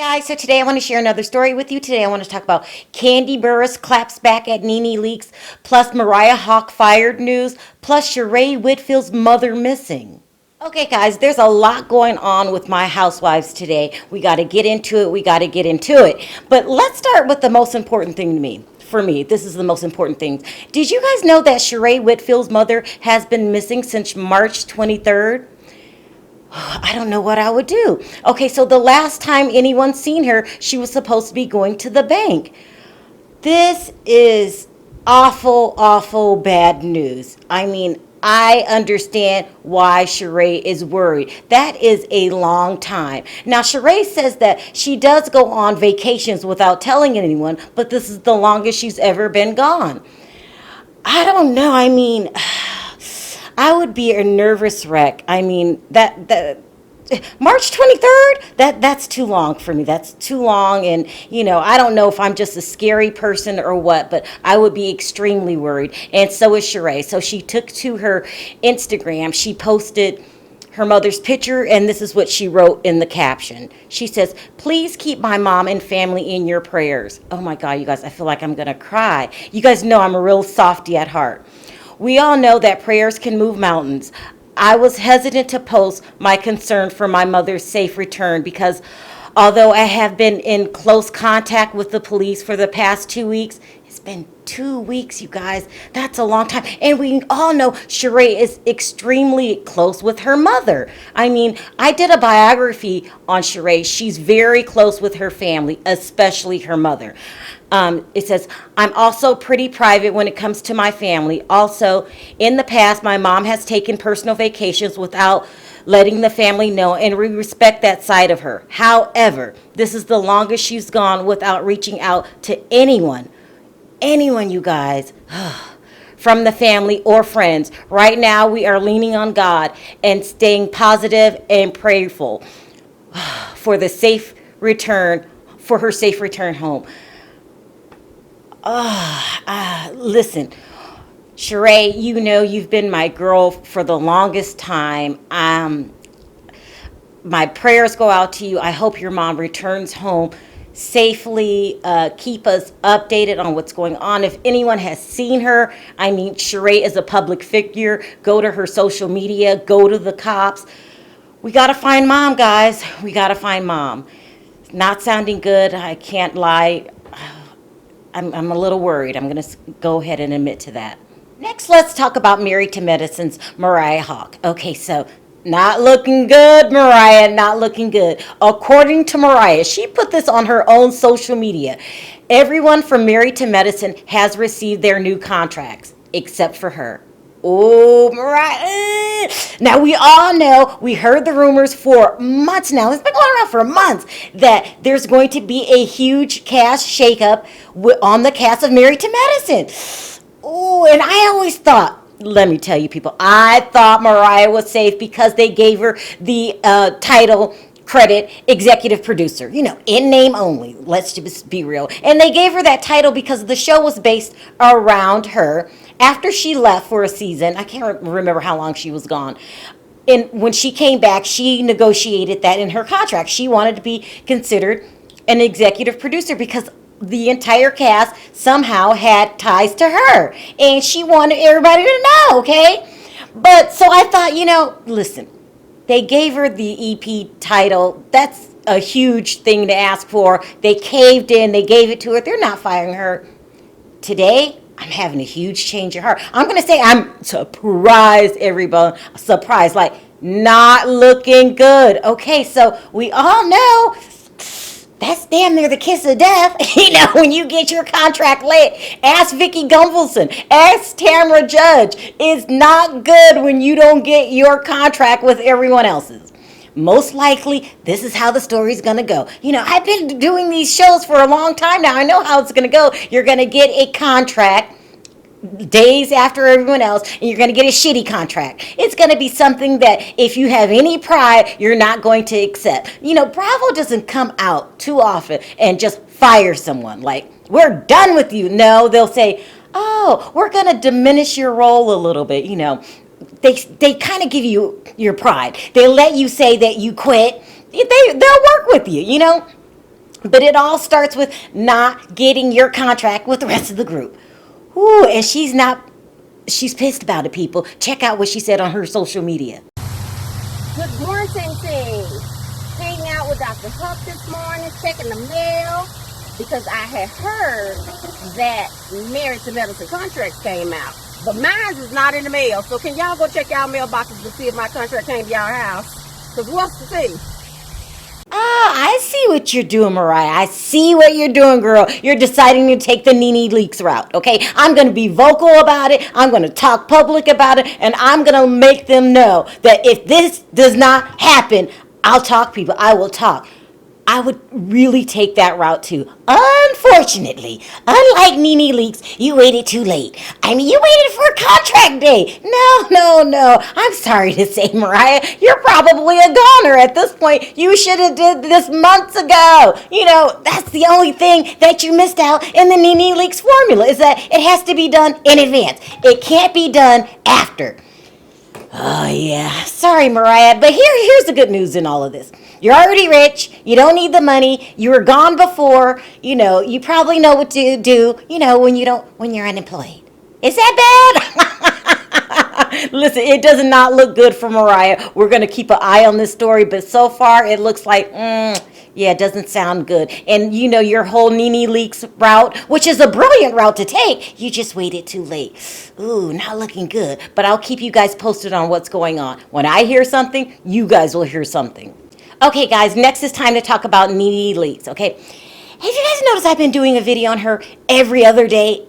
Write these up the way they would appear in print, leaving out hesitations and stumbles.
Guys, so today I want to share another story with you. Today I want to talk about Kandi Burruss claps back at Nene Leakes, plus Mariah Huq fired news, plus Sheree Whitfield's mother missing. Okay, guys, there's a lot going on with my housewives today. We got to get into it. But let's start with the most important thing to me. For me, this is the most important thing. Did you guys know that Sheree Whitfield's mother has been missing since March 23rd? I don't know what I would do. Okay, so the last time anyone seen her, she was supposed to be going to the bank. This is awful, awful bad news. I mean, I understand why Sheree is worried. That is a long time. Now, Sheree says that she does go on vacations without telling anyone, but this is the longest she's ever been gone. I don't know. I mean, I would be a nervous wreck. I mean, that March 23rd, that's too long for me. That's too long. And, I don't know if I'm just a scary person or what, but I would be extremely worried. And so is Sheree. So she took to her Instagram. She posted her mother's picture, and this is what she wrote in the caption. She says, "Please keep my mom and family in your prayers." Oh my God, you guys, I feel like I'm going to cry. You guys know I'm a real softie at heart. We all know that prayers can move mountains. I was hesitant to post my concern for my mother's safe return because although I have been in close contact with the police for the past 2 weeks, it's been 2 weeks, you guys. That's a long time. And we all know Sheree is extremely close with her mother. I mean, I did a biography on Sheree. She's very close with her family, especially her mother. It says, "I'm also pretty private when it comes to my family. Also, in the past, my mom has taken personal vacations without letting the family know, and we respect that side of her. However, this is the longest she's gone without reaching out to anyone, you guys, from the family or friends. Right now, we are leaning on God and staying positive and prayerful for the safe return, for her safe return home." Listen, Sheree, you've been my girl for the longest time. My prayers go out to you. I hope your mom returns home safely. Keep us updated on what's going on. If anyone has seen her, I mean, Sheree is a public figure. Go to her social media. Go to the cops. We got to find mom, guys. We got to find mom. Not sounding good. I can't lie. I'm a little worried. I'm going to go ahead and admit to that. Next, let's talk about Married to Medicine's Mariah Huq. Okay, so not looking good, Mariah, not looking good. According to Mariah, she put this on her own social media. Everyone from Married to Medicine has received their new contracts, except for her. Oh, Mariah. Now, we all know, we heard the rumors for months now. It's been going around for months that there's going to be a huge cast shakeup on the cast of Married to Medicine. Oh, and I always thought, let me tell you, people, I thought Mariah was safe because they gave her the title credit executive producer, in name only. Let's just be real. And they gave her that title because the show was based around her. After she left for a season, I can't remember how long she was gone. And when she came back, she negotiated that in her contract. She wanted to be considered an executive producer because the entire cast somehow had ties to her. And she wanted everybody to know, okay? But so I thought, listen, they gave her the EP title. That's a huge thing to ask for. They caved in. They gave it to her. They're not firing her. Today, I'm having a huge change of heart. I'm going to say I'm surprised, everybody. Surprised, like not looking good. Okay, so we all know that's damn near the kiss of death. When you get your contract late. Ask Vicki Gunvalson. Ask Tamra Judge. It's not good when you don't get your contract with everyone else's. Most likely, this is how the story's going to go. I've been doing these shows for a long time now. I know how it's going to go. You're going to get a contract days after everyone else, and you're going to get a shitty contract. It's going to be something that if you have any pride, you're not going to accept. Bravo doesn't come out too often and just fire someone like, "We're done with you." No, they'll say, "Oh, we're going to diminish your role a little bit." They kind of give you your pride. They let you say that you quit. They'll work with you, But it all starts with not getting your contract with the rest of the group. Ooh, and she's pissed about it, people. Check out what she said on her social media. Good morning, Sing. Hanging out with Dr. Huq this morning, checking the mail, because I had heard that Married to Medicine contracts came out. But mine is not in the mail, so can y'all go check y'all mailboxes to see if my contract came to y'all house? Because what's to see? I see what you're doing, Mariah. I see what you're doing, girl. You're deciding to take the Nene Leakes route, okay? I'm going to be vocal about it. I'm going to talk public about it. And I'm going to make them know that if this does not happen, I'll talk, people. I will talk. I would really take that route too. Unfortunately, unlike Nene Leakes, you waited too late. I mean, you waited for a contract day. No. I'm sorry to say, Mariah, you're probably a goner at this point. You should have did this months ago. You know, that's the only thing that you missed out in the Nene Leakes formula, is that it has to be done in advance. It can't be done after. Oh, yeah. Sorry, Mariah, but here's the good news in all of this. You're already rich. You don't need the money. You were gone before. You know, you probably know what to do, when you're unemployed. Is that bad? Listen, it does not look good for Mariah. We're going to keep an eye on this story, but so far it looks like, it doesn't sound good. And your whole Nene Leakes route, which is a brilliant route to take, you just waited too late. Ooh, not looking good. But I'll keep you guys posted on what's going on. When I hear something, you guys will hear something. Okay, guys, next is time to talk about Nene Leakes, okay? Have you guys noticed I've been doing a video on her every other day?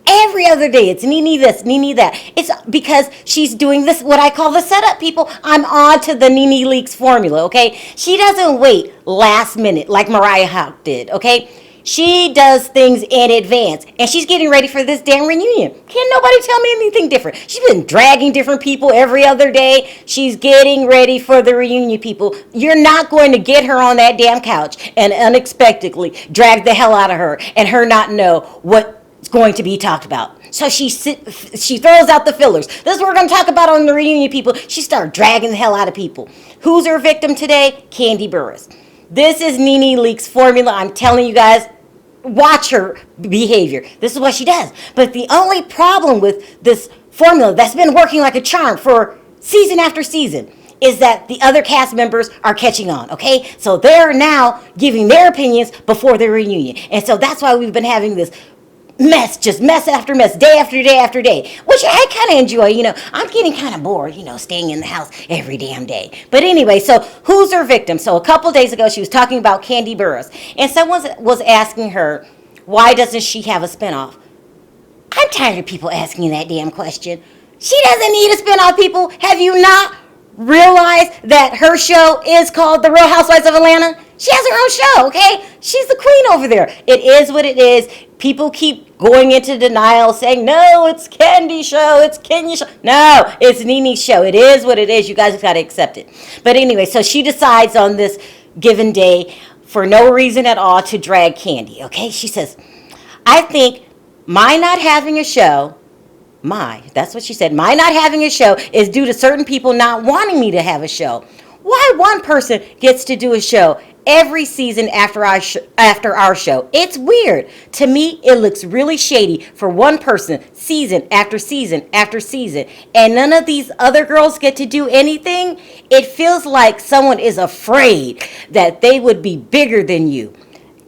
Every other day, it's Nene this, Nene that. It's because she's doing this, what I call the setup, people. I'm on to the Nene Leakes formula, okay? She doesn't wait last minute like Mariah Huq did, okay? She does things in advance, and she's getting ready for this damn reunion. Can't nobody tell me anything different. She's been dragging different people every other day. She's getting ready for the reunion, people. You're not going to get her on that damn couch and unexpectedly drag the hell out of her and her not know what's going to be talked about. So she throws out the fillers. This is what we're going to talk about on the reunion, people. She started dragging the hell out of people. Who's her victim today? Kandi Burruss. This is Nene Leakes' formula. I'm telling you guys, watch her behavior. This is what she does. But the only problem with this formula that's been working like a charm for season after season is that the other cast members are catching on, okay? So they're now giving their opinions before the reunion. And so that's why we've been having this just mess after mess, day after day after day, which I kind of enjoy. I'm getting kind of bored, staying in the house every damn day. But anyway, so who's her victim? So a couple days ago, she was talking about Kandi Burruss, and someone was asking her, why doesn't she have a spinoff? I'm tired of people asking that damn question. She doesn't need a spinoff, people. Have you not realized that her show is called The Real Housewives of Atlanta? She has her own show, okay? She's the queen over there. It is what it is. People keep going into denial, saying, no, it's Kandi's show, it's Kenya's show. No, it's Nene's show. It is what it is. You guys have got to accept it. But anyway, so she decides on this given day, for no reason at all, to drag Kandi, okay? She says, I think my not having a show, that's what she said, my not having a show is due to certain people not wanting me to have a show. Why one person gets to do a show every season after our show? It's weird. To me, it looks really shady for one person season after season after season, and none of these other girls get to do anything. It feels like someone is afraid that they would be bigger than you.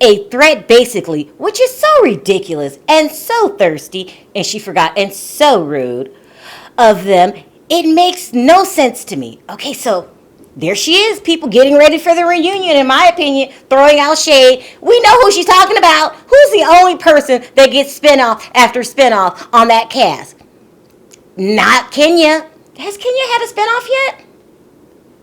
A threat, basically, which is so ridiculous and so thirsty, and she forgot, and so rude of them. It makes no sense to me. Okay, so there she is, people getting ready for the reunion, in my opinion, throwing out shade. We know who she's talking about. Who's the only person that gets spinoff after spinoff on that cast? Not Kenya. Has Kenya had a spinoff yet?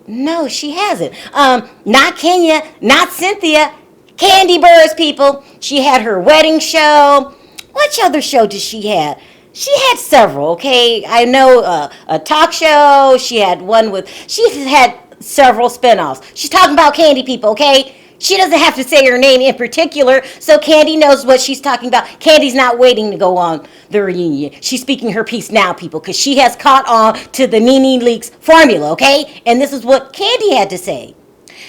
No, she hasn't. Not Kenya, not Cynthia. Kandi Burruss, people. She had her wedding show. Which other show did she have? She had several, okay? I know a talk show. She had several spinoffs. She's talking about Kandi, people, okay? She doesn't have to say her name in particular, so Kandi knows what she's talking about. Kandi's not waiting to go on the reunion. She's speaking her piece now, people, because she has caught on to the Nene Leakes formula, okay? And this is what Kandi had to say.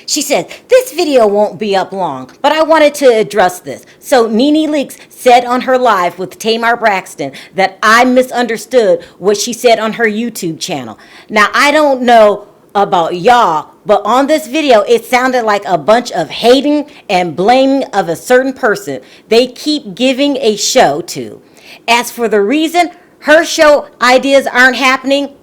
She said, this video won't be up long, but I wanted to address this. So Nene Leakes said on her live with Tamar Braxton that I misunderstood what she said on her YouTube channel. Now, I don't know about y'all, but on this video, it sounded like a bunch of hating and blaming of a certain person they keep giving a show to. As for the reason her show ideas aren't happening,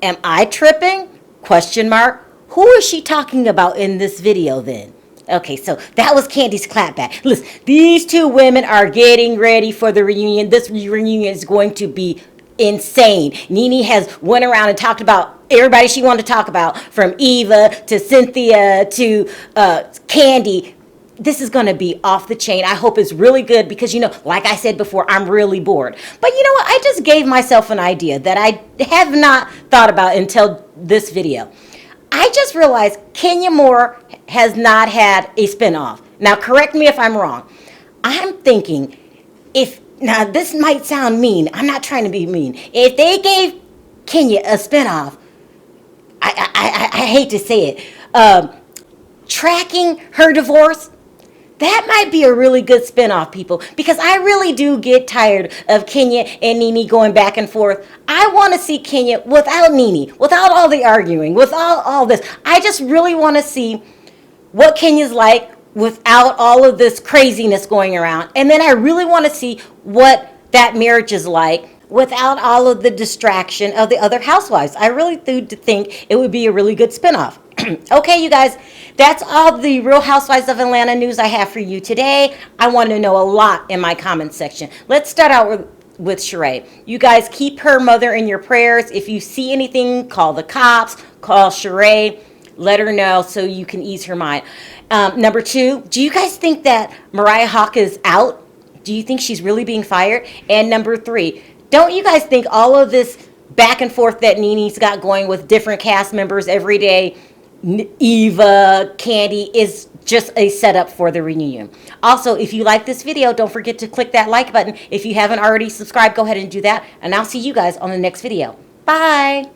am I tripping? Question mark. Who is she talking about in this video then? Okay, so that was Kandi's clapback. Listen, these two women are getting ready for the reunion. This reunion is going to be insane. Nene has went around and talked about everybody she wanted to talk about, from Eva to Cynthia to Kandi. This is going to be off the chain. I hope it's really good because, like I said before, I'm really bored. But you know what? I just gave myself an idea that I have not thought about until this video. I just realized Kenya Moore has not had a spinoff. Now, correct me if I'm wrong. I'm thinking now this might sound mean. I'm not trying to be mean. If they gave Kenya a spinoff, I hate to say it, tracking her divorce, that might be a really good spinoff, people, because I really do get tired of Kenya and Nene going back and forth. I want to see Kenya without Nene, without all the arguing, without all this. I just really want to see what Kenya's like without all of this craziness going around. And then I really want to see what that marriage is like without all of the distraction of the other housewives. I really do think it would be a really good spinoff. Okay, you guys, that's all the Real Housewives of Atlanta news I have for you today. I want to know a lot in my comment section. Let's start out with Sheree. You guys keep her mother in your prayers. If you see anything, call the cops, call Sheree, let her know so you can ease her mind. Number two, do you guys think that Mariah Huq is out? Do you think she's really being fired? And number three, don't you guys think all of this back and forth that Nene's got going with different cast members every day, Eva, Kandi, is just a setup for the reunion? Also, if you like this video, don't forget to click that like button. If you haven't already subscribed, go ahead and do that. And I'll see you guys on the next video. Bye.